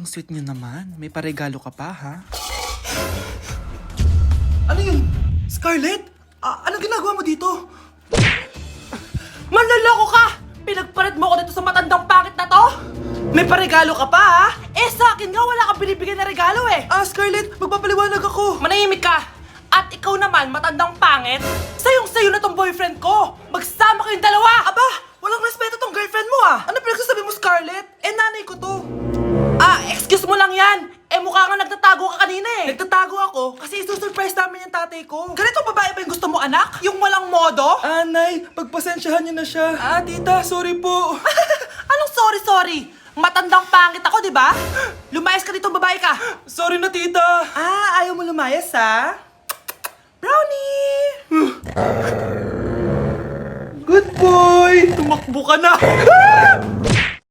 sweet niyo naman. May paregalo ka pa, ha? Ano yun? Scarlett? Anong ginagawa mo dito? Manloloko ka! Pinagpalit mo ako dito sa matandang pangit na to? May paregalo ka pa, ha? Sa akin nga wala kang binibigyan na regalo eh. Scarlett, magpapaliwanag ako. Manahimik ka. At ikaw naman, matandang pangit, sayong-sayo na tong boyfriend ko. Magsama kayong dalawa. Aba, walang respeto tong girlfriend mo Ano pinagsasabi mo, Scarlett? Nanay ko to. Excuse mo lang yan. Mukha nga nagtatago ka kanina eh. Nagtatago ako kasi isusurprise namin yung tatay ko. Ganito babae ba yung gusto mo, anak? Yung walang modo? Nay, pagpasensyahan niyo na siya. Tita, sorry po. Anong sorry? Matandang pangit ako, di ba? Lumayas ka dito, babae ka. Sorry na, tita. Ayaw mo lumayas, ha? Brownie! Good boy! Tumakbo ka na!